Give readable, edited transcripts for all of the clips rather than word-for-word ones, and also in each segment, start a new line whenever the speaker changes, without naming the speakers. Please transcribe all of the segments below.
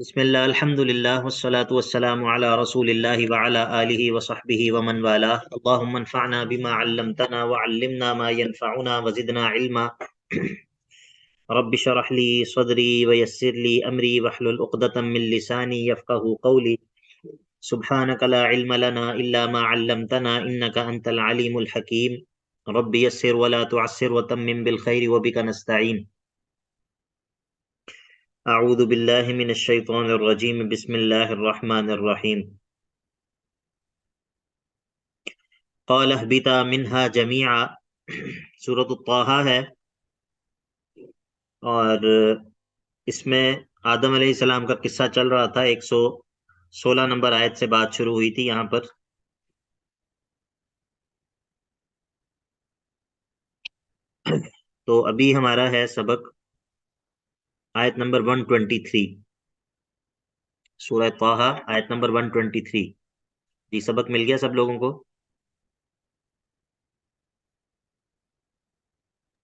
بسم اللہ الحمد للہ والصلاة والسلام علی رسول اللہ وعلی آلہ وصحبہ ومن والاه اللہم انفعنا بما علمتنا وعلمنا ما ينفعنا وزدنا علما رب شرح لی صدری ویسر لی امری واحلل عقدۃ من لسانی یفقهوا قولی سبحانک لا علم لنا الا ما علمتنا انک انت العلیم الحکیم رب یسر ولا تعسر وتمم بالخیر وبک نستعین اعوذ باللہ من الشیطان الرجیم بسم اللہ الرحمن الرحیم قال اہبطا منہا جمیعا سورۃ الطٰہٰ ہے اور اس میں آدم علیہ السلام کا قصہ چل رہا تھا 116 نمبر آیت سے بات شروع ہوئی تھی یہاں پر تو ابھی ہمارا ہے سبق آیت نمبر 123 سورہ طٰہٰ آیت نمبر 123 جی سبق مل گیا سب لوگوں کو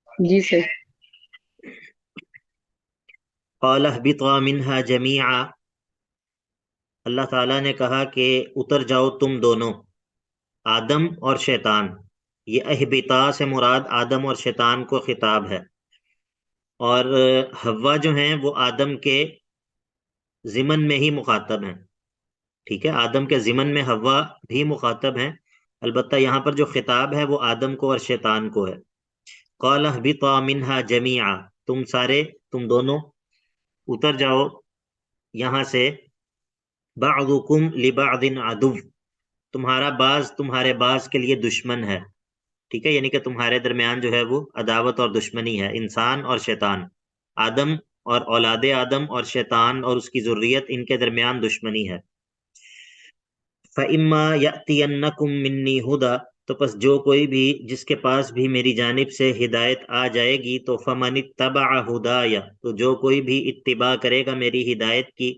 جی سر۔
قال اہبطا منہا جمیعا اللہ تعالیٰ نے کہا کہ اتر جاؤ تم دونوں آدم اور شیطان یہ اہبطا سے مراد آدم اور شیطان کو خطاب ہے اور حوا جو ہیں وہ آدم کے ضمن میں ہی مخاطب ہیں ٹھیک ہے آدم کے ضمن میں حوا بھی مخاطب ہیں البتہ یہاں پر جو خطاب ہے وہ آدم کو اور شیطان کو ہے قال اہبطا منہا جمیعا تم دونوں اتر جاؤ یہاں سے بعضکم لبعض عدو تمہارا بعض تمہارے بعض کے لیے دشمن ہے ٹھیک ہے یعنی کہ تمہارے درمیان جو ہے وہ عداوت اور دشمنی ہے انسان اور شیطان آدم اور اولاد آدم اور شیطان اور اس کی ذریت ان کے درمیان دشمنی ہے فَإِمَّا يَأْتِيَنَّكُم مِّنِّي هُدًى تو پس جو کوئی بھی جس کے پاس بھی میری جانب سے ہدایت آ جائے گی تو فَمَنِ اتَّبَعَ هُدَايَ تو جو کوئی بھی اتباع کرے گا میری ہدایت کی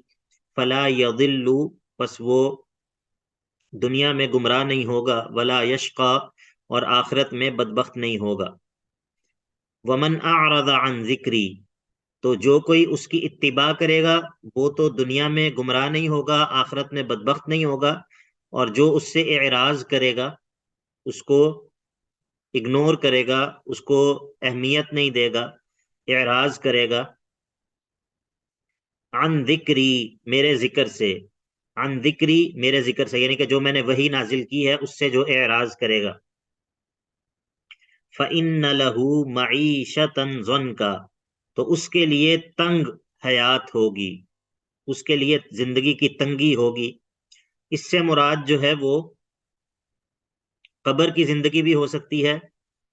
فَلَا يَضِلُّ پس وہ دنیا میں گمراہ نہیں ہوگا ولا یشقا اور آخرت میں بدبخت نہیں ہوگا ومن اعرض عن ذکری تو جو کوئی اس کی اتباع کرے گا وہ تو دنیا میں گمراہ نہیں ہوگا آخرت میں بدبخت نہیں ہوگا اور جو اس سے اعراض کرے گا اس کو اگنور کرے گا اس کو اہمیت نہیں دے گا اعراض کرے گا عن ذکری میرے ذکر سے عن ذکری میرے ذکر سے یعنی کہ جو میں نے وحی نازل کی ہے اس سے جو اعراض کرے گا فَإِنَّ لَهُ مَعِيشَةً ضَنْكَ تو اس کے لیے تنگ حیات ہوگی اس کے لیے زندگی کی تنگی ہوگی اس سے مراد جو ہے وہ قبر کی زندگی بھی ہو سکتی ہے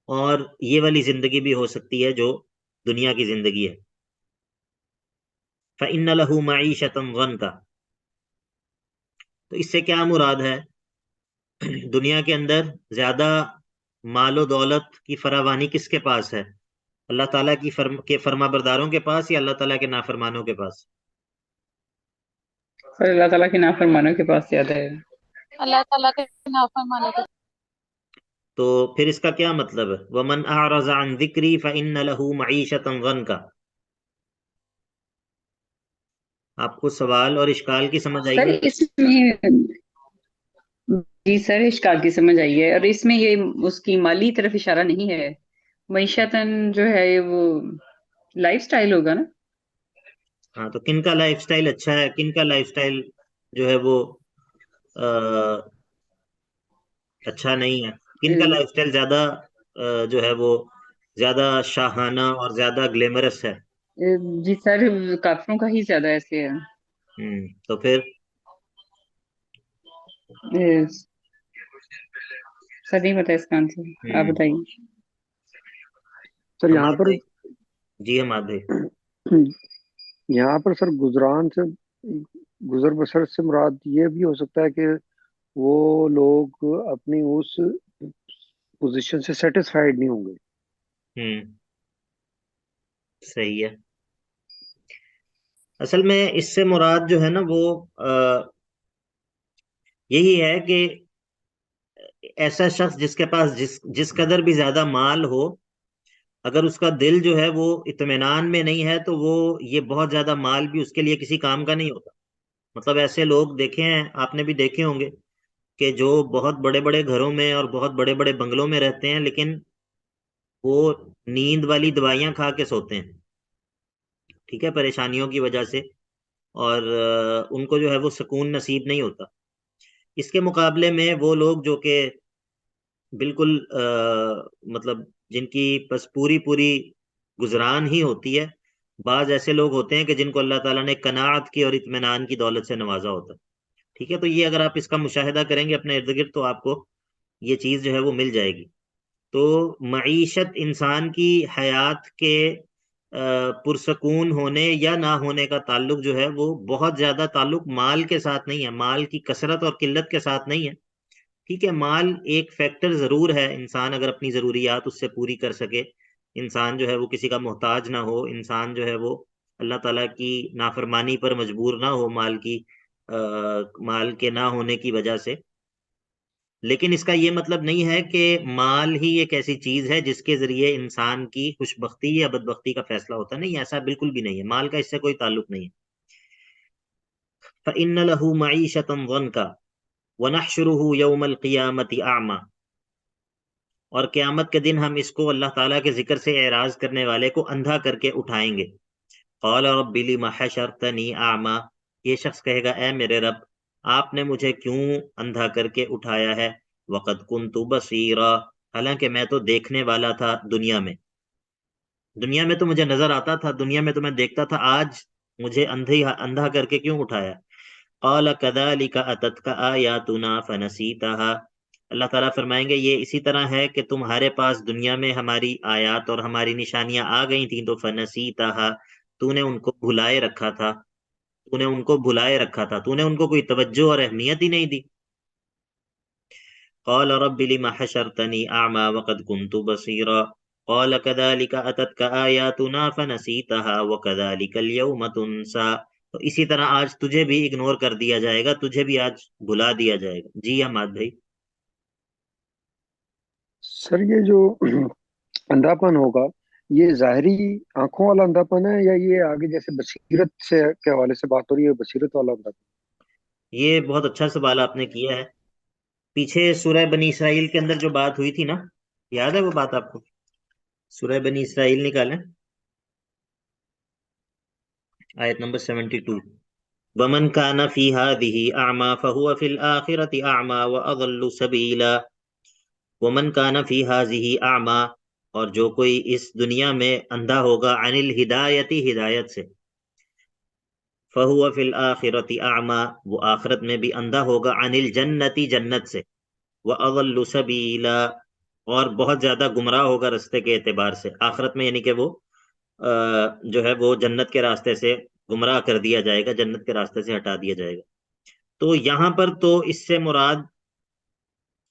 اور یہ والی زندگی بھی ہو سکتی ہے جو دنیا کی زندگی ہے فَإِنَّ لَهُ مَعِيشَةً ضَنْكَ تو اس سے کیا مراد ہے دنیا کے اندر زیادہ مال و دولت کی فراوانی کس کے پاس ہے اللہ تعالیٰ کے فرما برداروں کے پاس یا اللہ تعالیٰ کے نافرمانوں کے پاس
سر اللہ تعالیٰ کے نافرمانوں کے پاس زیادہ ہے۔
اللہ تعالیٰ کے نافرمانوں کے
تو پھر اس کا کیا مطلب ہے وَمَنْ أَعْرَضَ عَنْ ذِكْرِي فَإِنَّ لَهُ مَعِيشَةً ضَنْكَ آپ کو سوال اور اشکال کی سمجھ آئی
سر
ہے
اس میں جی سر اشکال کی سمجھ آئی ہے اور اس میں یہ اس کی مالی طرف اشارہ نہیں ہے، معیشتاً جو ہے وہ لائف سٹائل ہوگا نا۔
ہاں تو کن کا لائف سٹائل اچھا ہے کن کا لائف سٹائل جو ہے وہ اچھا نہیں ہے کن کا لائف سٹائل زیادہ جو ہے وہ زیادہ شاہانہ اور زیادہ گلیمرس ہے
جی سر کافروں کا ہی زیادہ ایسے ہے۔
تو پھر
سر نہیں پتا اس کا آنسر، آپ بتائیے۔
سر یہاں پر
جی ہم آدھے
یہاں پر سر گزران سے گزر بسر سے مراد یہ بھی ہو سکتا ہے کہ وہ لوگ اپنی اس پوزیشن سے سیٹسفائیڈ نہیں ہوں گے۔
صحیح ہے اصل میں اس سے مراد جو ہے نا وہ یہی ہے کہ ایسا شخص جس کے پاس جس قدر بھی زیادہ مال ہو اگر اس کا دل جو ہے وہ اطمینان میں نہیں ہے تو وہ یہ بہت زیادہ مال بھی اس کے لیے کسی کام کا نہیں ہوتا. مطلب ایسے لوگ دیکھے ہیں، آپ نے بھی دیکھے ہوں گے، کہ جو بہت بڑے بڑے گھروں میں اور بہت بڑے بڑے بنگلوں میں رہتے ہیں، لیکن وہ نیند والی دوائیاں کھا کے سوتے ہیں، ٹھیک ہے، پریشانیوں کی وجہ سے، اور ان کو جو ہے وہ سکون نصیب نہیں ہوتا. اس کے مقابلے میں وہ لوگ جو کہ بالکل مطلب جن کی بس پوری پوری گزران ہی ہوتی ہے، بعض ایسے لوگ ہوتے ہیں کہ جن کو اللہ تعالیٰ نے قناعت کی اور اطمینان کی دولت سے نوازا ہوتا ہے. ٹھیک ہے، تو یہ اگر آپ اس کا مشاہدہ کریں گے اپنے ارد گرد تو آپ کو یہ چیز جو ہے وہ مل جائے گی. تو معیشت انسان کی حیات کے پرسکون ہونے یا نہ ہونے کا تعلق جو ہے وہ بہت زیادہ تعلق مال کے ساتھ نہیں ہے، مال کی کثرت اور قلت کے ساتھ نہیں ہے. ٹھیک ہے، مال ایک فیکٹر ضرور ہے، انسان اگر اپنی ضروریات اس سے پوری کر سکے، انسان جو ہے وہ کسی کا محتاج نہ ہو، انسان جو ہے وہ اللہ تعالیٰ کی نافرمانی پر مجبور نہ ہو مال کے نہ ہونے کی وجہ سے. لیکن اس کا یہ مطلب نہیں ہے کہ مال ہی ایک ایسی چیز ہے جس کے ذریعے انسان کی خوش بختی یا بدبختی کا فیصلہ ہوتا. نہیں، ایسا بالکل بھی نہیں ہے، مال کا اس سے کوئی تعلق نہیں ہے. فَإِنَّ لَهُ مَعِيشَةً ضَنْكَ وَنَحْشُرُهُ يَوْمَ الْقِيَامَةِ أَعْمَى. اور قیامت کے دن ہم اس کو اللہ تعالیٰ کے ذکر سے اعراض کرنے والے کو اندھا کر کے اٹھائیں گے. قال رب لم حشرتنی اعمی. یہ شخص کہے گا اے میرے رب، آپ نے مجھے کیوں اندھا کر کے اٹھایا ہے؟ وقد کنت بصیرا. حالانکہ میں تو دیکھنے والا تھا دنیا میں، دنیا میں تو مجھے نظر آتا تھا، دنیا میں تو میں دیکھتا تھا، آج مجھے اندھا کر کے کیوں اٹھایا؟ قال كذلك اتتك آیاتنا فنسیتها. اللہ تعالیٰ فرمائیں گے یہ اسی طرح ہے کہ تمہارے پاس دنیا میں ہماری آیات اور ہماری نشانیاں آ گئی تھیں تو فنسیتها، تو نے ان کو بھلائے رکھا تھا، تو نے ان کو کوئی توجہ اور اہمیت ہی نہیں دی. قال رب لم حشرتنی اعمی وقد كنت بصیرا. قال كذلك اتتك آیاتنا فنسیتها وكذلك اليوم تنسى. تو اسی طرح آج تجھے بھی اگنور کر دیا جائے گا، تجھے بھی آج بھلا دیا جائے گا. جی حماد بھائی.
سر یہ جو اندھا پن ہوگا، یہ ظاہری آنکھوں والا اندھا پن ہے یا یہ آگے جیسے بصیرت سے کے حوالے سے بات ہو رہی ہے، بصیرت والا اندھا پن؟
یہ بہت اچھا سوال آپ نے کیا ہے. پیچھے سورہ بنی اسرائیل کے اندر جو بات ہوئی تھی نا، یاد ہے وہ بات آپ کو؟ سورہ بنی اسرائیل نکالیں، آیت نمبر 72. ومن كان في هذه أعمى فهو في الآخرة أعمى وأضل سبيلا. ومن كان في هذه أعمى، اور جو کوئی اس دنیا میں اندھا ہوگا، عن الہدایت، ہدایت سے، فهو في الآخرة أعمى، وہ آخرت میں بھی اندھا ہوگا، عن الجنت، جنت سے، وأضل سبیلا، اور بہت زیادہ گمراہ ہوگا رستے کے اعتبار سے. آخرت میں یعنی کہ وہ جو ہے وہ جنت کے راستے سے گمراہ کر دیا جائے گا، جنت کے راستے سے ہٹا دیا جائے گا. تو یہاں پر تو اس سے مراد،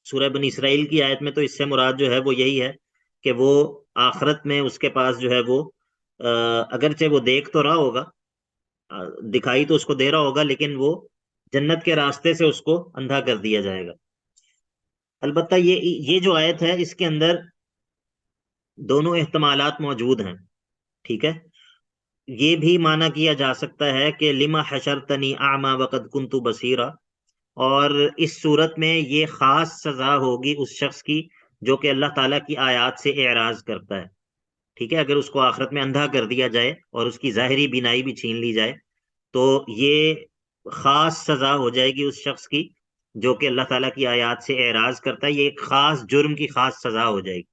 سورہ بنی اسرائیل کی آیت میں تو اس سے مراد جو ہے وہ یہی ہے کہ وہ آخرت میں اس کے پاس جو ہے وہ اگرچہ وہ دیکھ تو رہا ہوگا، دکھائی تو اس کو دے رہا ہوگا، لیکن وہ جنت کے راستے سے اس کو اندھا کر دیا جائے گا. البتہ یہ جو آیت ہے اس کے اندر دونوں احتمالات موجود ہیں. ٹھیک ہے، یہ بھی معنی کیا جا سکتا ہے کہ لما حشرتنی اعمی وقد کنت بصیرا، اور اس صورت میں یہ خاص سزا ہوگی اس شخص کی جو کہ اللہ تعالیٰ کی آیات سے اعراض کرتا ہے. ٹھیک ہے، اگر اس کو آخرت میں اندھا کر دیا جائے اور اس کی ظاہری بینائی بھی چھین لی جائے تو یہ خاص سزا ہو جائے گی اس شخص کی جو کہ اللہ تعالیٰ کی آیات سے اعراض کرتا ہے. یہ ایک خاص جرم کی خاص سزا ہو جائے گی.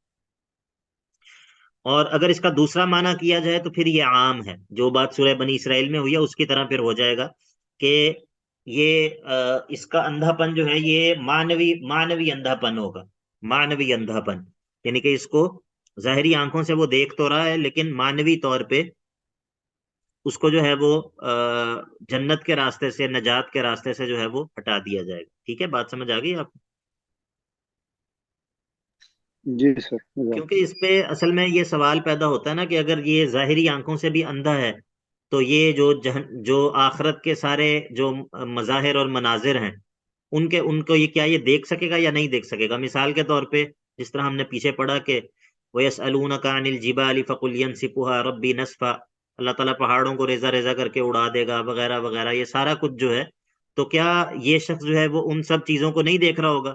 اور اگر اس کا دوسرا معنی کیا جائے تو پھر یہ عام ہے، جو بات سورہ بنی اسرائیل میں ہوئی ہے اس کی طرح پھر ہو جائے گا کہ یہ اس کا اندھا پن جو ہے یہ معنوی اندھا پن ہوگا. معنوی اندھا پن یعنی کہ اس کو ظاہری آنکھوں سے وہ دیکھ تو رہا ہے لیکن معنوی طور پہ اس کو جو ہے وہ جنت کے راستے سے، نجات کے راستے سے جو ہے وہ ہٹا دیا جائے گا. ٹھیک ہے، بات سمجھ آ گئی آپ کو؟
جی سر.
کیونکہ اس پہ اصل میں یہ سوال پیدا ہوتا ہے نا کہ اگر یہ ظاہری آنکھوں سے بھی اندھا ہے تو یہ جو آخرت کے سارے جو مظاہر اور مناظر ہیں ان کو یہ کیا یہ دیکھ سکے گا یا نہیں دیکھ سکے گا؟ مثال کے طور پہ جس طرح ہم نے پیچھے پڑھا کہ وَيَسْأَلُونَكَ عَنِ الْجِبَالِ فَقُلْ يَنْسِفُهَا رَبِّي نَسْفًا، اللہ تعالیٰ پہاڑوں کو ریزہ ریزہ کر کے اڑا دے گا وغیرہ وغیرہ، یہ سارا کچھ جو ہے. تو کیا یہ شخص جو ہے وہ ان سب چیزوں کو نہیں دیکھ رہا ہوگا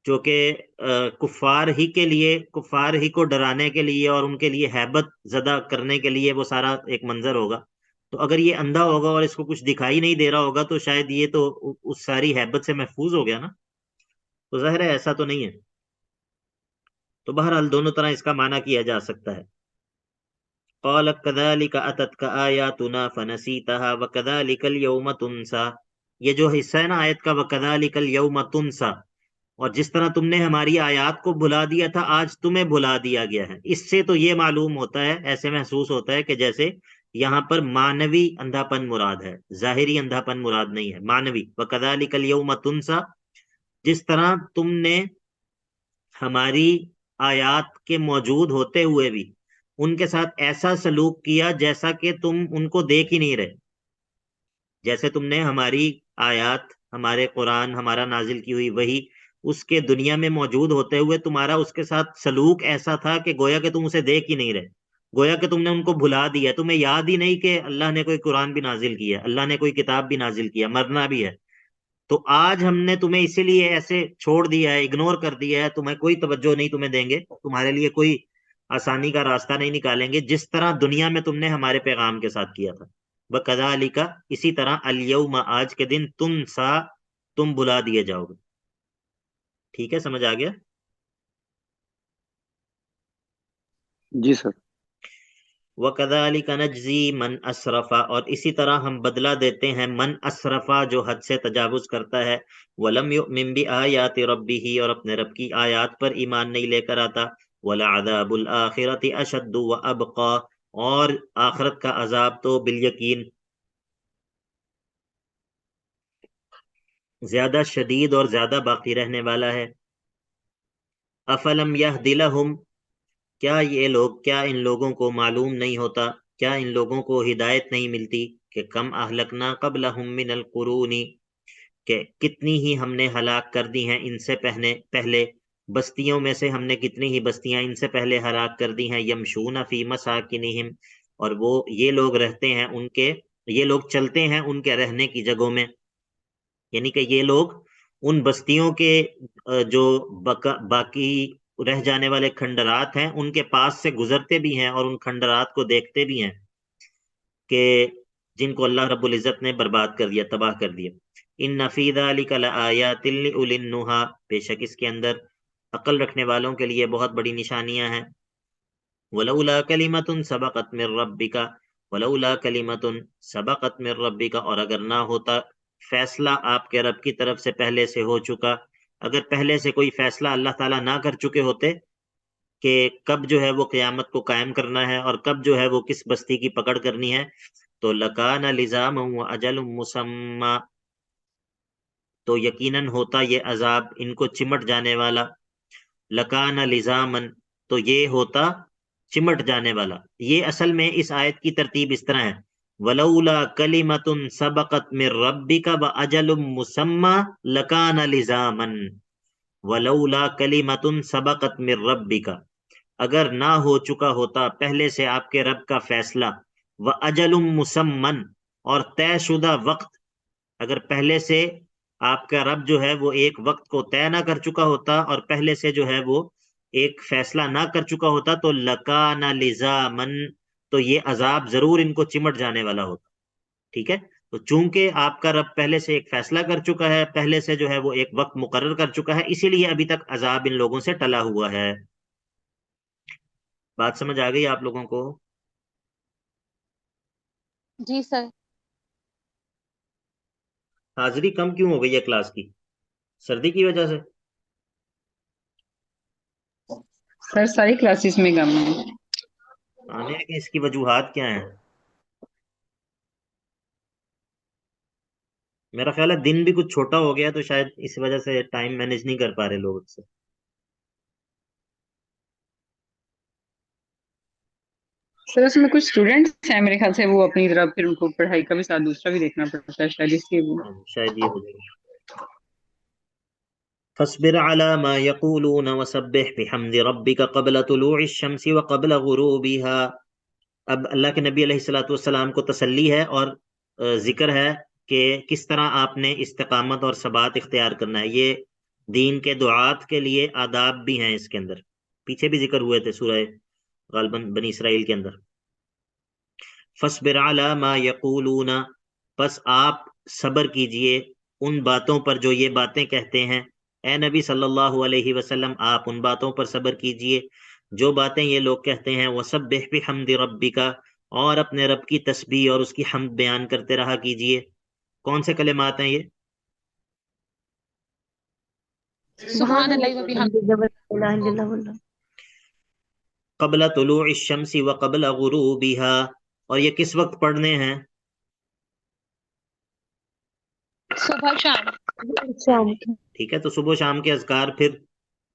جو کہ کفار ہی کو ڈرانے کے لیے اور ان کے لیے ہیبت زدہ کرنے کے لیے وہ سارا ایک منظر ہوگا. تو اگر یہ اندھا ہوگا اور اس کو کچھ دکھائی نہیں دے رہا ہوگا تو شاید یہ تو اس ساری ہیبت سے محفوظ ہو گیا نا. تو ظاہر ہے ایسا تو نہیں ہے. تو بہرحال دونوں طرح اس کا معنی کیا جا سکتا ہے. قال كذلك اتتك آیاتنا فنسیتها وكذلك اليوم تنسى، یہ جو حصہ ہے نا آیت کا وكذلك اليوم تنسى، اور جس طرح تم نے ہماری آیات کو بھلا دیا تھا آج تمہیں بھلا دیا گیا ہے. اس سے تو یہ معلوم ہوتا ہے، ایسے محسوس ہوتا ہے کہ جیسے یہاں پر مانوی اندھا پن مراد ہے، ظاہری اندھا پن مراد نہیں ہے، مانوی. وَكَذَلِكَ الْيَوْمَ تُنْسَى، جس طرح تم نے ہماری آیات کے موجود ہوتے ہوئے بھی ان کے ساتھ ایسا سلوک کیا جیسا کہ تم ان کو دیکھ ہی نہیں رہے. جیسے تم نے ہماری آیات، ہمارے قرآن، ہمارا نازل کی ہوئی وحی، اس کے دنیا میں موجود ہوتے ہوئے تمہارا اس کے ساتھ سلوک ایسا تھا کہ گویا کہ تم اسے دیکھ ہی نہیں رہے، گویا کہ تم نے ان کو بھلا دیا، تمہیں یاد ہی نہیں کہ اللہ نے کوئی قرآن بھی نازل کیا، اللہ نے کوئی کتاب بھی نازل کیا، مرنا بھی ہے. تو آج ہم نے تمہیں اسی لیے ایسے چھوڑ دیا ہے، اگنور کر دیا ہے، تمہیں کوئی توجہ نہیں تمہیں دیں گے، تمہارے لیے کوئی آسانی کا راستہ نہیں نکالیں گے، جس طرح دنیا میں تم نے ہمارے پیغام کے ساتھ کیا تھا. وَكَذَلِكَ، اسی طرح الْيَوْمَ، آج کے دن، تُنْسَى، تم بلا دیے جاؤ گے. ٹھیک ہے، سمجھ آ گیا؟
جی سر.
وَكَذَلِكَ نَجْزِي مَنْ أَسْرَفَ، اور اسی طرح ہم بدلہ دیتے ہیں من اسرفا، جو حد سے تجاوز کرتا ہے، وَلَمْ يُؤْمِنْ بِآيَاتِ رَبِّهِ، اور اپنے رب کی آیات پر ایمان نہیں لے کر آتا. وَلَعَذَابُ الْآخِرَةِ أَشَدُّ وَأَبْقَى، اور آخرت کا عذاب تو بالیقین زیادہ شدید اور زیادہ باقی رہنے والا ہے. افلم یہد لہم، کیا یہ لوگ، کیا ان لوگوں کو معلوم نہیں ہوتا، کیا ان لوگوں کو ہدایت نہیں ملتی کہ کم اہلکنا قبلہم من القرون، کہ کتنی ہی ہم نے ہلاک کر دی ہیں ان سے پہلے بستیوں میں سے ہم نے کتنی ہی بستیاں ان سے پہلے ہلاک کر دی ہیں. یمشون فی مساکنہم، اور وہ یہ لوگ رہتے ہیں ان کے، یہ لوگ چلتے ہیں ان کے رہنے کی جگہوں میں، یعنی کہ یہ لوگ ان بستیوں کے جو باقی رہ جانے والے کھنڈرات ہیں ان کے پاس سے گزرتے بھی ہیں اور ان کھنڈرات کو دیکھتے بھی ہیں کہ جن کو اللہ رب العزت نے برباد کر دیا، تباہ کر دیا. ان فی ذلک لآیات لأولی النہی، بے شک اس کے اندر عقل رکھنے والوں کے لیے بہت بڑی نشانیاں ہیں. ولولا کلمۃ سبقت من ربک، ولولا کلمۃ سبقت من ربک، اور اگر نہ ہوتا فیصلہ آپ کے رب کی طرف سے پہلے سے ہو چکا، اگر پہلے سے کوئی فیصلہ اللہ تعالیٰ نہ کر چکے ہوتے کہ کب جو ہے وہ قیامت کو قائم کرنا ہے اور کب جو ہے وہ کس بستی کی پکڑ کرنی ہے، تو لکان لزاما واجل مسمى، تو یقیناً ہوتا یہ عذاب ان کو چمٹ جانے والا. لکان لزامن، تو یہ ہوتا چمٹ جانے والا. یہ اصل میں اس آیت کی ترتیب اس طرح ہے، ولولا کلمۃ سبقت من ربک واجل مسمى لکان لزاما، ولولا کلمۃ سبقت من ربک، اگر نہ ہو چکا ہوتا پہلے سے آپ کے رب کا فیصلہ، واجل مسمى، اور طے شدہ وقت، اگر پہلے سے آپ کا رب جو ہے وہ ایک وقت کو طے نہ کر چکا ہوتا اور پہلے سے جو ہے وہ ایک فیصلہ نہ کر چکا ہوتا، تو لکان لزامن، تو یہ عذاب ضرور ان کو چمٹ جانے والا ہوتا. ٹھیک ہے، تو چونکہ آپ کا رب پہلے سے ایک فیصلہ کر چکا ہے، پہلے سے جو ہے وہ ایک وقت مقرر کر چکا ہے، اسی لیے ابھی تک عذاب ان لوگوں سے ٹلا ہوا ہے. بات سمجھ آ گئی آپ لوگوں کو؟
جی سر.
حاضری کم کیوں ہو گئی ہے کلاس کی؟ سردی کی وجہ سے؟
سر ساری کلاسز میں کم ہے.
آنے کے اس کی وجوہات کیا ہیں؟ میرا خیال ہے دن بھی کچھ چھوٹا ہو گیا تو شاید اس وجہ سے ٹائم مینج نہیں کر پا رہے لوگ سے.
سر اس میں کچھ اسٹوڈینٹس ہیں میرے خیال سے، وہ اپنی طرف پھر ان کو پڑھائی کا بھی ساتھ دوسرا بھی دیکھنا پڑتا ہے شاید، اس لیے وہ
شاید یہ ہو جائے گا. فاصبر على ما يقولون وسبح بحمد ربك قبل طلوع الشمس وقبل غروبها۔ اب اللہ کے نبی علیہ الصلوۃ والسلام کو تسلی ہے اور ذکر ہے کہ کس طرح آپ نے استقامت اور ثبات اختیار کرنا ہے۔ یہ دین کے دعات کے لیے آداب بھی ہیں اس کے اندر، پیچھے بھی ذکر ہوئے تھے سورہ غالباً بنی اسرائیل کے اندر۔ فاصبر علی ما یقولون، پس آپ صبر کیجئے ان باتوں پر جو یہ باتیں کہتے ہیں۔ اے نبی صلی اللہ علیہ وسلم، آپ ان باتوں پر صبر کیجئے جو باتیں یہ لوگ کہتے ہیں۔ وسبح بحمد ربک، اور اپنے رب کی تسبیح اور اس کی حمد بیان کرتے رہا کیجئے۔ کون سے کلمات ہیں یہ؟
سبحان اللہ و بحمدہ،
قبل طلوع الشمس وقبل غروبها، اور یہ کس وقت پڑھنے ہیں؟
صبح شام
ٹھیک ہے، تو صبح و شام کے اذکار پھر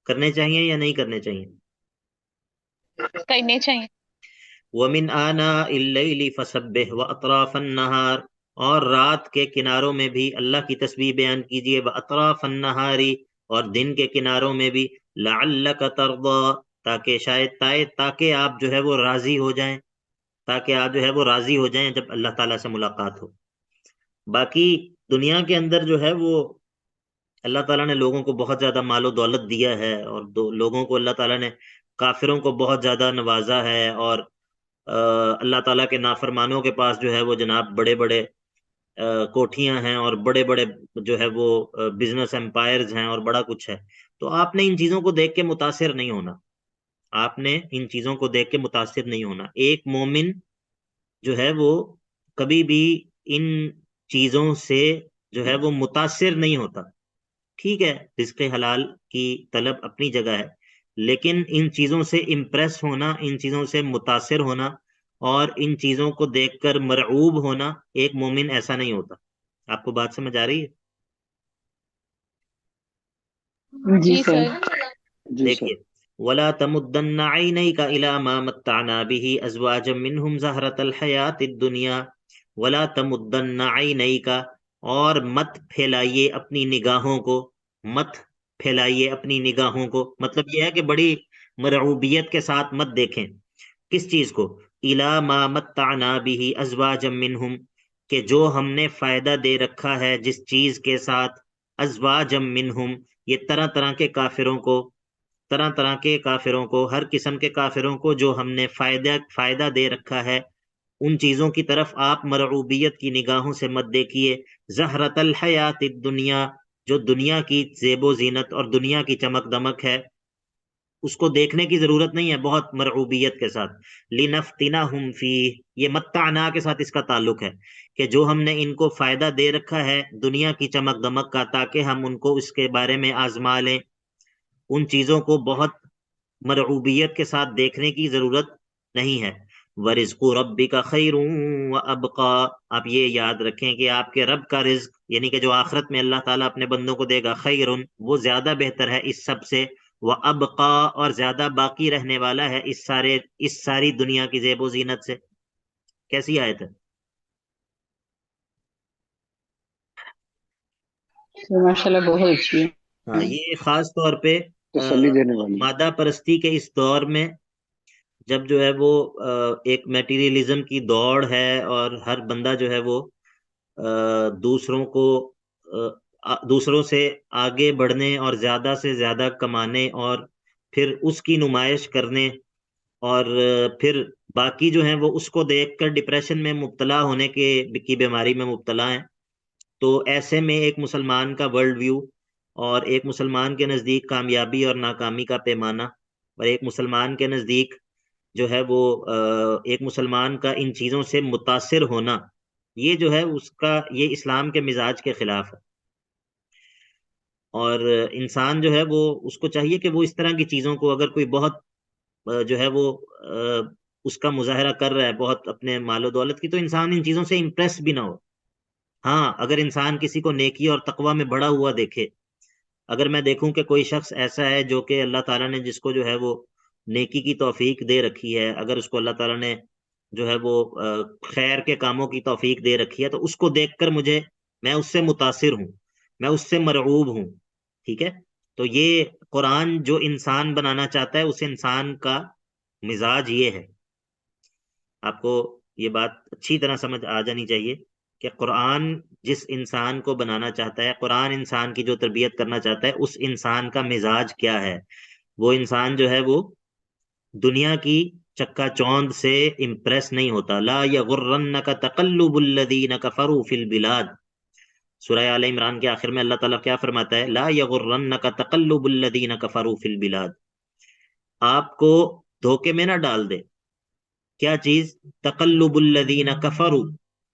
کرنے چاہیے یا نہیں کرنے چاہیے؟
کرنے چاہیے۔
وَمِنْ آنَاءِ اللَّيْلِ فَسَبِّحْ وَأَطْرَافَ النَّهَارِ، اور رات کے کناروں میں بھی اللہ کی تسبیح بیان کیجیے۔ وَأَطْرَافَ النَّهَارِ، اور دن کے کناروں میں بھی۔ لَعَلَّكَ تَرْضَىٰ، تاکہ شاید تاکہ آپ جو ہے وہ راضی ہو جائیں، تاکہ آپ جو ہے وہ راضی ہو جائیں جب اللہ تعالیٰ سے ملاقات ہو۔ باقی دنیا کے اندر جو ہے وہ اللہ تعالیٰ نے لوگوں کو بہت زیادہ مال و دولت دیا ہے، اور لوگوں کو اللہ تعالیٰ نے، کافروں کو بہت زیادہ نوازا ہے، اور اللہ تعالیٰ کے نافرمانوں کے پاس جو ہے وہ جناب بڑے بڑے کوٹھیاں ہیں، اور بڑے بڑے جو ہے وہ بزنس امپائرز ہیں، اور بڑا کچھ ہے۔ تو آپ نے ان چیزوں کو دیکھ کے متاثر نہیں ہونا، آپ نے ان چیزوں کو دیکھ کے متاثر نہیں ہونا۔ ایک مومن جو ہے وہ کبھی بھی ان چیزوں سے جو ہے وہ متاثر نہیں ہوتا۔ ٹھیک ہے، رزق حلال کی طلب اپنی جگہ ہے، لیکن ان چیزوں سے امپریس ہونا، ان چیزوں سے متاثر ہونا، اور ان چیزوں کو دیکھ کر مرعوب ہونا، ایک مومن ایسا نہیں ہوتا۔ آپ کو بات سمجھ آ رہی ہے؟
جی
جی
سر۔
سر۔
جی سر۔
دیکھیے، وَلَا تَمُدَّنَّ عَيْنَيْكَ إِلَىٰ مَا مَتَّعْنَا بِهِ أَزْوَاجًا مِّنْهُمْ زَهْرَةَ الْحَيَاةِ الدُّنْيَا وَلَا تَمُدَّنَّ عَيْنَيْكَ، اور مت پھیلائیے اپنی نگاہوں کو، مت پھیلائیے اپنی نگاہوں کو، مطلب یہ ہے کہ بڑی مرعوبیت کے ساتھ مت دیکھیں۔ کس چیز کو؟ إِلَىٰ مَا مَتَّعْنَا بِهِ أَزْوَاجًا مِّنْهُمْ، کہ جو ہم نے فائدہ دے رکھا ہے جس چیز کے ساتھ، ازواجا منہم، یہ طرح طرح کے کافروں کو، طرح طرح کے کافروں کو، ہر قسم کے کافروں کو جو ہم نے فائدہ دے رکھا ہے، ان چیزوں کی طرف آپ مرعوبیت کی نگاہوں سے مت دیکھیے۔ زہرت الحیات الدنیا، جو دنیا کی زیب و زینت اور دنیا کی چمک دمک ہے، اس کو دیکھنے کی ضرورت نہیں ہے بہت مرعوبیت کے ساتھ۔ لنفتنہم فیہ، یہ متعنا کے ساتھ اس کا تعلق ہے کہ جو ہم نے ان کو فائدہ دے رکھا ہے دنیا کی چمک دمک کا، تاکہ ہم ان کو اس کے بارے میں آزما لیں۔ ان چیزوں کو بہت مرعوبیت کے ساتھ دیکھنے کی ضرورت نہیں ہے۔ وَرِزْقُ رَبِّكَ خَيْرٌ وَأَبْقَىٰ، آپ یہ یاد رکھیں کہ آپ کے رب کا رزق، یعنی کہ جو آخرت میں اللہ تعالیٰ اپنے بندوں کو دے گا، خیرٌ، وہ زیادہ بہتر ہے اس سب سے، وَأَبْقَىٰ، اور زیادہ باقی رہنے والا ہے اس ساری دنیا کی زیب و زینت سے۔ کیسی آیت ہے؟
ماشاء اللہ بہت اچھی ہے۔
ہاں، یہ خاص طور پہ
تسلی دینے والی۔
مادہ پرستی کے اس دور میں، جب جو ہے وہ ایک میٹیریلزم کی دوڑ ہے، اور ہر بندہ جو ہے وہ دوسروں سے آگے بڑھنے اور زیادہ سے زیادہ کمانے، اور پھر اس کی نمائش کرنے، اور پھر باقی جو ہیں وہ اس کو دیکھ کر ڈپریشن میں مبتلا ہونے کی بیماری میں مبتلا ہیں۔ تو ایسے میں ایک مسلمان کا ورلڈ ویو، اور ایک مسلمان کے نزدیک کامیابی اور ناکامی کا پیمانہ، اور ایک مسلمان کے نزدیک جو ہے وہ ایک مسلمان کا ان چیزوں سے متاثر ہونا، یہ جو ہے اس کا، یہ اسلام کے مزاج کے خلاف ہے۔ اور انسان جو ہے وہ، اس کو چاہیے کہ وہ اس طرح کی چیزوں کو، اگر کوئی بہت جو ہے وہ اس کا مظاہرہ کر رہا ہے بہت اپنے مال و دولت کی، تو انسان ان چیزوں سے امپریس بھی نہ ہو۔ ہاں، اگر انسان کسی کو نیکی اور تقوی میں بڑا ہوا دیکھے، اگر میں دیکھوں کہ کوئی شخص ایسا ہے جو کہ اللہ تعالیٰ نے جس کو جو ہے وہ نیکی کی توفیق دے رکھی ہے، اگر اس کو اللہ تعالیٰ نے جو ہے وہ خیر کے کاموں کی توفیق دے رکھی ہے، تو اس کو دیکھ کر میں اس سے متاثر ہوں، میں اس سے مرعوب ہوں، ٹھیک ہے۔ تو یہ قرآن جو انسان بنانا چاہتا ہے اس انسان کا مزاج یہ ہے. آپ کو یہ بات اچھی طرح سمجھ آ جانی چاہیے کہ قرآن جس انسان کو بنانا چاہتا ہے، قرآن انسان کی جو تربیت کرنا چاہتا ہے، اس انسان کا مزاج کیا ہے. وہ انسان جو ہے وہ دنیا کی چکا چوند سے امپریس نہیں ہوتا. لا یغرنک تقلب الذین کفروا فی البلاد. سورہ آل عمران کے آخر میں اللہ تعالیٰ کیا فرماتا ہے؟ لا یغرنک تقلب الذین کفروا فی البلاد. آپ کو دھوکے میں نہ ڈال دے کیا چیز؟ تقلب الذین کفروا،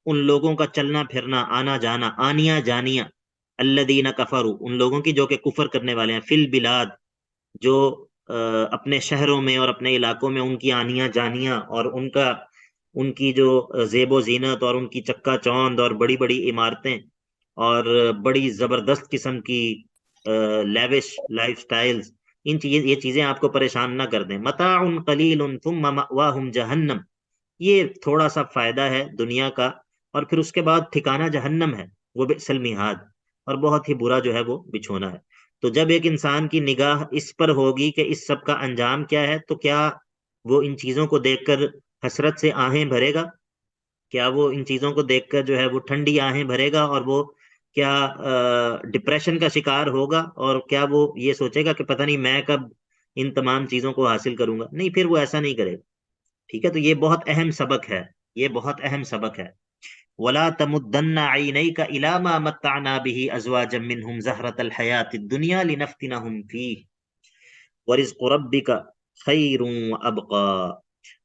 ان لوگوں کا چلنا پھرنا، آنا جانا، آنیا جانیاں. الذین کفروا، ان لوگوں کی جو کہ کفر کرنے والے ہیں. فی البلاد، جو اپنے شہروں میں اور اپنے علاقوں میں ان کی آنیاں جانیاں اور ان کی جو زیب و زینت اور ان کی چکا چوند اور بڑی بڑی عمارتیں اور بڑی زبردست قسم کی لیوش لائف سٹائلز، یہ چیزیں آپ کو پریشان نہ کر دیں. متاع قلیل ثم مأواہم جہنم، یہ تھوڑا سا فائدہ ہے دنیا کا، اور پھر اس کے بعد ٹھکانہ جہنم ہے. وہ بئس المہاد، اور بہت ہی برا جو ہے وہ بچھونا ہے. تو جب ایک انسان کی نگاہ اس پر ہوگی کہ اس سب کا انجام کیا ہے، تو کیا وہ ان چیزوں کو دیکھ کر حسرت سے آہیں بھرے گا؟ کیا وہ ان چیزوں کو دیکھ کر جو ہے وہ ٹھنڈی آہیں بھرے گا؟ اور وہ کیا ڈپریشن کا شکار ہوگا؟ اور کیا وہ یہ سوچے گا کہ پتہ نہیں میں کب ان تمام چیزوں کو حاصل کروں گا؟ نہیں، پھر وہ ایسا نہیں کرے گا. ٹھیک ہے، تو یہ بہت اہم سبق ہے، یہ بہت اہم سبق ہے. وَلَا تَمُدَّنَّ عَيْنَيْكَ إِلَىٰ مَا مَتَّعْنَا بِهِ أَزْوَاجًا مِّنْهُمْ زَهْرَةَ الْحَيَاةِ الدُّنْيَا لِنَفْتِنَهُمْ فِيهِ وَرِزْقُ رَبِّكَ خَيْرٌ وَأَبْقَىٰ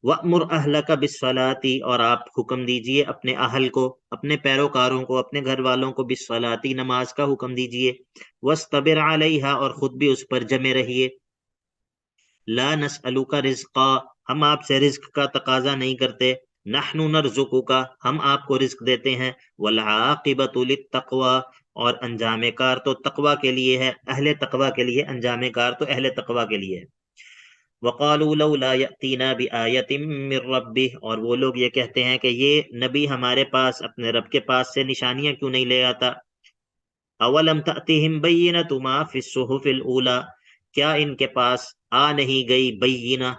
وَأْمُرْ أَهْلَكَ بِالصَّلَاةِ، اور آپ حکم دیجئے اپنے اہل کو، اپنے پیروکاروں کو، اپنے گھر والوں کو، بِالصَّلَاةِ، نماز کا حکم دیجئے. وَاسْتَبِرْ عَلَيْهَا، اور خود بھی اس پر جمے رہیے. لا نسألک رزقا، ہم آپ سے رزق کا تقاضا نہیں کرتے. نحن نرزقک، ہم آپ کو رزق دیتے ہیں. والعاقبۃ للتقوی، اور انجام کار تو تقوی کے لیے ہے، اہل تقوی کے لیے. انجام کار تو اہل تقوی کے لیے ہے. وقالوا لولا یأتینا بآیۃ من ربہ، اور وہ لوگ یہ کہتے ہیں کہ یہ نبی ہمارے پاس اپنے رب کے پاس سے نشانیاں کیوں نہیں لے آتا. اولم تأتہم بینۃ ما فی الصحف الاولی، کیا ان کے پاس آ نہیں گئی بینہ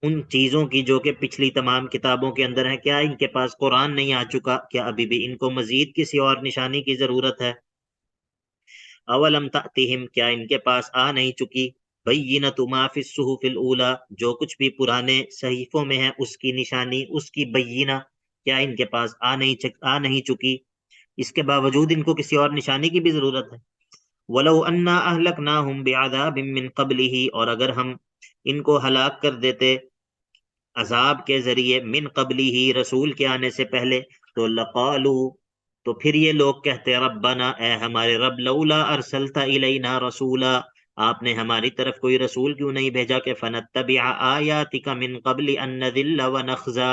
ان چیزوں کی جو کہ پچھلی تمام کتابوں کے اندر ہیں؟ کیا ان کے پاس قرآن نہیں آ چکا؟ کیا ابھی بھی ان کو مزید کسی اور نشانی کی ضرورت ہے؟ اولم تأتہم، کیا ان کے پاس آ نہیں چکی بینۃ ما فی الصحف الاولی، جو کچھ بھی پرانے صحیفوں میں ہے اس کی نشانی، اس کی بینہ، کیا ان کے پاس آ نہیں چکی؟ اس کے باوجود ان کو کسی اور نشانی کی بھی ضرورت ہے. وَلَوْ أَنَّا أَهْلَكْنَاهُمْ بِعَذَابٍ مِّن قَبْلِهِ، اور اگر ہم ان کو ہلاک کر دیتے عذاب کے ذریعے، من قبلہ، رسول کے آنے سے پہلے، تو لقالوا، تو پھر یہ لوگ کہتے ربنا، اے ہمارے رب، لولا ارسلت الینا رسولا، آپ نے ہماری طرف کوئی رسول کیوں نہیں بھیجا کہ فنتبع آیاتک من قبل ان نذل ونخزا،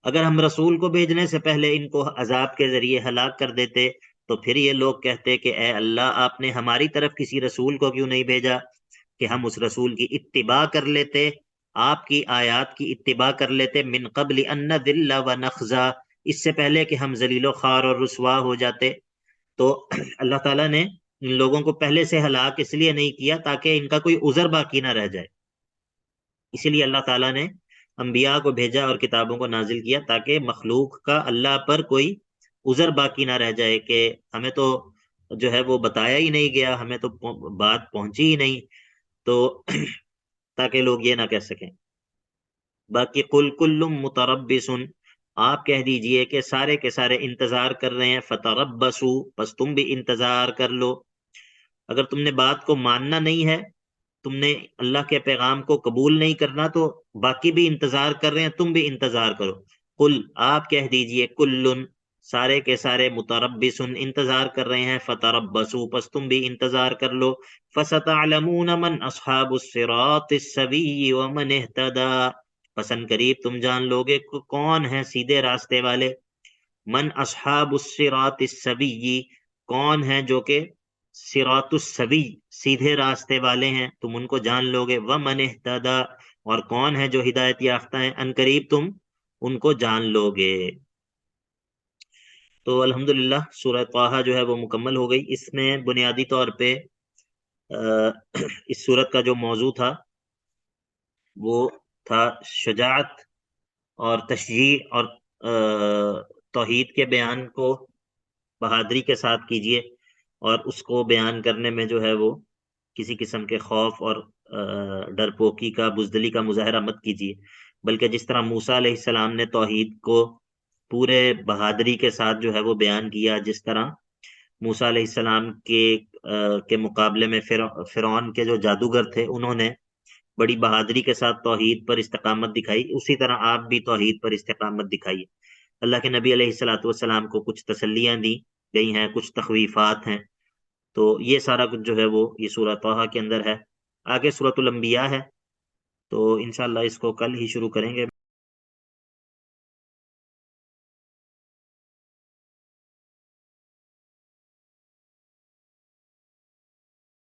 اگر ہم رسول کو بھیجنے سے پہلے ان کو عذاب کے ذریعے ہلاک کر دیتے. تو پھر یہ لوگ کہتے کہ اے اللہ، آپ نے ہماری طرف کسی رسول کو کیوں نہیں بھیجا کہ ہم اس رسول کی اتباع کر لیتے، آپ کی آیات کی اتباع کر لیتے. من قبل ان نذل ونخزا، اس سے پہلے کہ ہم ذلیل و خوار اور رسوا ہو جاتے. تو اللہ تعالیٰ نے ان لوگوں کو پہلے سے ہلاک اس لیے نہیں کیا تاکہ ان کا کوئی عذر باقی نہ رہ جائے. اسی لیے اللہ تعالیٰ نے انبیاء کو بھیجا اور کتابوں کو نازل کیا تاکہ مخلوق کا اللہ پر کوئی عذر باقی نہ رہ جائے کہ ہمیں تو جو ہے وہ بتایا ہی نہیں گیا، ہمیں تو بات پہنچی ہی نہیں، تو تاکہ لوگ یہ نہ کہہ سکیں. باقی قل کل متربص، آپ کہہ دیجئے کہ سارے کے سارے انتظار کر رہے ہیں. فتربصوا، پس تم بھی انتظار کر لو. اگر تم نے بات کو ماننا نہیں ہے، تم نے اللہ کے پیغام کو قبول نہیں کرنا، تو باقی بھی انتظار کر رہے ہیں، تم بھی انتظار کرو. قل، آپ کہہ دیجئے کلن، سارے کے سارے متربص، انتظار کر رہے ہیں. فتربصوا، پس تم بھی انتظار کر لو. فستعلمون من اصحاب الصراط السوی ومن اهتدى، پسند قریب تم جان لوگے کون ہیں سیدھے راستے والے. من اصحاب الصراط السوی، کون ہیں جو کہ صراط السوی، سیدھے راستے والے ہیں، تم ان کو جان لوگے. ومن اهتدى، اور کون ہے جو ہدایت یافتہ ہیں، ان قریب تم ان کو جان لوگے. تو الحمدللہ سورہ طٰہٰ جو ہے وہ مکمل ہو گئی. اس میں بنیادی طور پہ اس صورت کا جو موضوع تھا وہ تھا شجاعت اور تشجیع اور توحید کے بیان کو بہادری کے ساتھ کیجیے، اور اس کو بیان کرنے میں جو ہے وہ کسی قسم کے خوف اور ڈرپوکی کا، بزدلی کا مظاہرہ مت کیجیے، بلکہ جس طرح موسیٰ علیہ السلام نے توحید کو پورے بہادری کے ساتھ جو ہے وہ بیان کیا، جس طرح موسیٰ علیہ السلام کے مقابلے میں فرعون کے جو جادوگر تھے انہوں نے بڑی بہادری کے ساتھ توحید پر استقامت دکھائی، اسی طرح آپ بھی توحید پر استقامت دکھائیے۔ اللہ کے نبی علیہ الصلوۃ والسلام کو کچھ تسلیاں دی گئی ہیں، کچھ تخویفات ہیں، تو یہ سارا کچھ جو ہے وہ یہ سورہ طٰہٰ کے اندر ہے۔ آگے سورۃ الانبیاء ہے، تو انشاءاللہ اس کو کل ہی شروع کریں گے۔